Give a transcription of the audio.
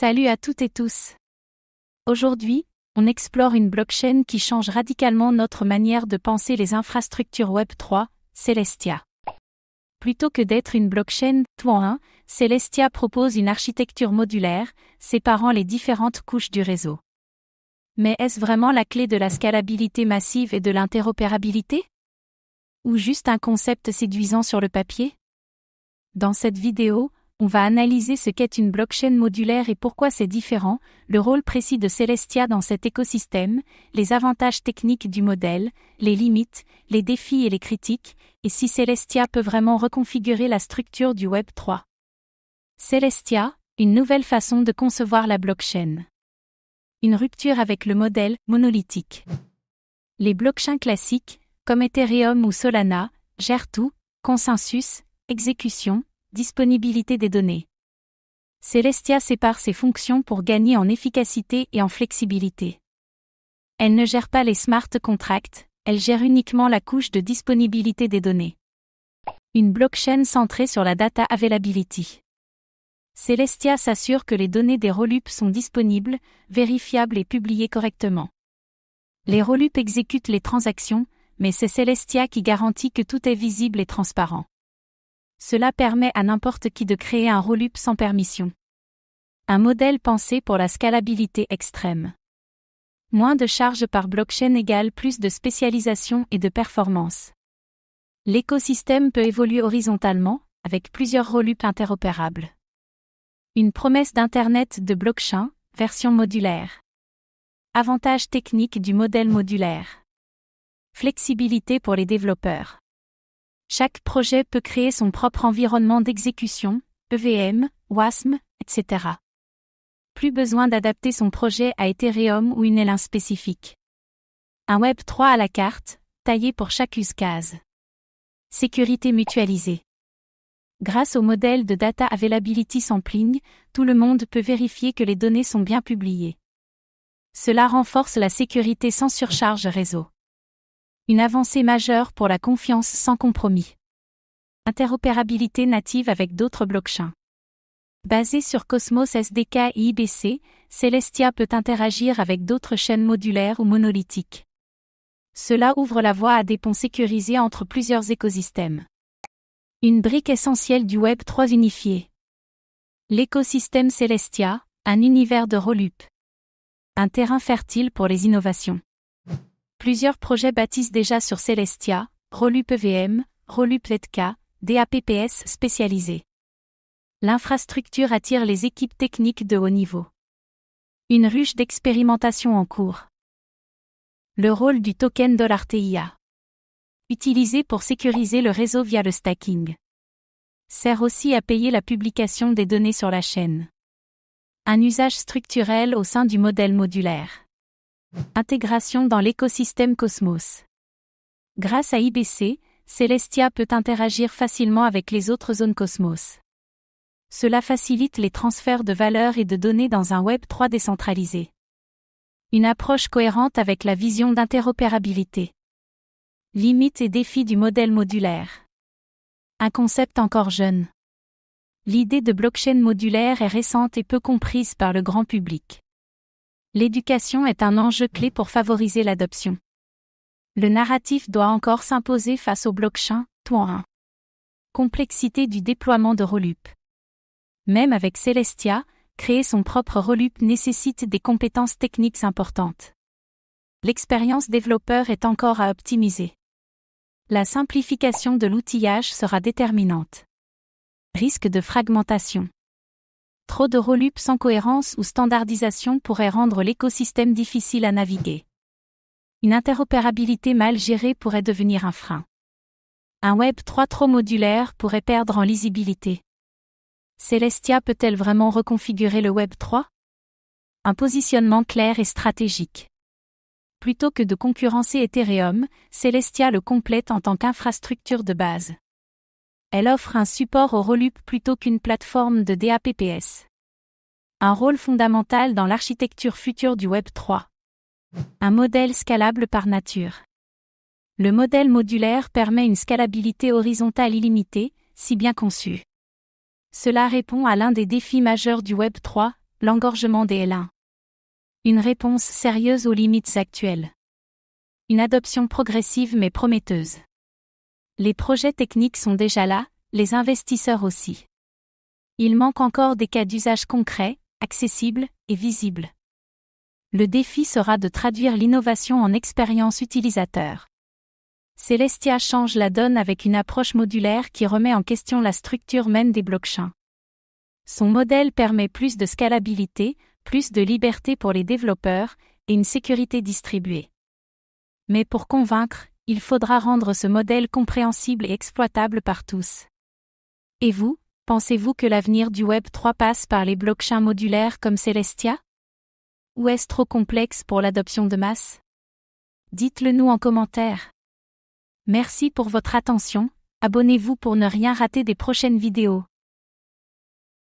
Salut à toutes et tous. Aujourd'hui, on explore une blockchain qui change radicalement notre manière de penser les infrastructures Web3, Celestia. Plutôt que d'être une blockchain tout en un, Celestia propose une architecture modulaire, séparant les différentes couches du réseau. Mais est-ce vraiment la clé de la scalabilité massive et de l'interopérabilité? Ou juste un concept séduisant sur le papier? Dans cette vidéo, on va analyser ce qu'est une blockchain modulaire et pourquoi c'est différent, le rôle précis de Celestia dans cet écosystème, les avantages techniques du modèle, les limites, les défis et les critiques, et si Celestia peut vraiment reconfigurer la structure du Web3. Celestia, une nouvelle façon de concevoir la blockchain. Une rupture avec le modèle monolithique. Les blockchains classiques, comme Ethereum ou Solana, gèrent tout, consensus, exécution, disponibilité des données. Celestia sépare ses fonctions pour gagner en efficacité et en flexibilité. Elle ne gère pas les smart contracts, elle gère uniquement la couche de disponibilité des données. Une blockchain centrée sur la data availability. Celestia s'assure que les données des rollups sont disponibles, vérifiables et publiées correctement. Les rollups exécutent les transactions, mais c'est Celestia qui garantit que tout est visible et transparent. Cela permet à n'importe qui de créer un rollup sans permission. Un modèle pensé pour la scalabilité extrême. Moins de charges par blockchain égale plus de spécialisation et de performance. L'écosystème peut évoluer horizontalement, avec plusieurs rollups interopérables. Une promesse d'Internet de blockchain, version modulaire. Avantages techniques du modèle modulaire. Flexibilité pour les développeurs. Chaque projet peut créer son propre environnement d'exécution, EVM, WASM, etc. Plus besoin d'adapter son projet à Ethereum ou une ELN spécifique. Un Web3 à la carte, taillé pour chaque use case. Sécurité mutualisée. Grâce au modèle de Data Availability Sampling, tout le monde peut vérifier que les données sont bien publiées. Cela renforce la sécurité sans surcharge réseau. Une avancée majeure pour la confiance sans compromis. Interopérabilité native avec d'autres blockchains. Basée sur Cosmos SDK et IBC, Celestia peut interagir avec d'autres chaînes modulaires ou monolithiques. Cela ouvre la voie à des ponts sécurisés entre plusieurs écosystèmes. Une brique essentielle du Web3 unifié. L'écosystème Celestia, un univers de rollup. Un terrain fertile pour les innovations. Plusieurs projets bâtissent déjà sur Celestia, rollup EVM, rollup ZK, DApps spécialisés. L'infrastructure attire les équipes techniques de haut niveau. Une ruche d'expérimentation en cours. Le rôle du token $TIA. Utilisé pour sécuriser le réseau via le stacking. Sert aussi à payer la publication des données sur la chaîne. Un usage structurel au sein du modèle modulaire. Intégration dans l'écosystème Cosmos. Grâce à IBC, Celestia peut interagir facilement avec les autres zones Cosmos. Cela facilite les transferts de valeurs et de données dans un Web3 décentralisé. Une approche cohérente avec la vision d'interopérabilité. Limites et défis du modèle modulaire. Un concept encore jeune. L'idée de blockchain modulaire est récente et peu comprise par le grand public. L'éducation est un enjeu clé pour favoriser l'adoption. Le narratif doit encore s'imposer face au blockchain, tout en un. Complexité du déploiement de rollup. Même avec Celestia, créer son propre rollup nécessite des compétences techniques importantes. L'expérience développeur est encore à optimiser. La simplification de l'outillage sera déterminante. Risque de fragmentation. Trop de rollups sans cohérence ou standardisation pourrait rendre l'écosystème difficile à naviguer. Une interopérabilité mal gérée pourrait devenir un frein. Un Web3 trop modulaire pourrait perdre en lisibilité. Celestia peut-elle vraiment reconfigurer le Web3? Un positionnement clair et stratégique. Plutôt que de concurrencer Ethereum, Celestia le complète en tant qu'infrastructure de base. Elle offre un support au rollup plutôt qu'une plateforme de DApps. Un rôle fondamental dans l'architecture future du Web3. Un modèle scalable par nature. Le modèle modulaire permet une scalabilité horizontale illimitée, si bien conçue. Cela répond à l'un des défis majeurs du Web3, l'engorgement des L1. Une réponse sérieuse aux limites actuelles. Une adoption progressive mais prometteuse. Les projets techniques sont déjà là, les investisseurs aussi. Il manque encore des cas d'usage concrets, accessibles et visibles. Le défi sera de traduire l'innovation en expérience utilisateur. Celestia change la donne avec une approche modulaire qui remet en question la structure même des blockchains. Son modèle permet plus de scalabilité, plus de liberté pour les développeurs et une sécurité distribuée. Mais pour convaincre, il faudra rendre ce modèle compréhensible et exploitable par tous. Et vous, pensez-vous que l'avenir du Web3 passe par les blockchains modulaires comme Celestia? Ou est-ce trop complexe pour l'adoption de masse? Dites-le nous en commentaire. Merci pour votre attention, abonnez-vous pour ne rien rater des prochaines vidéos.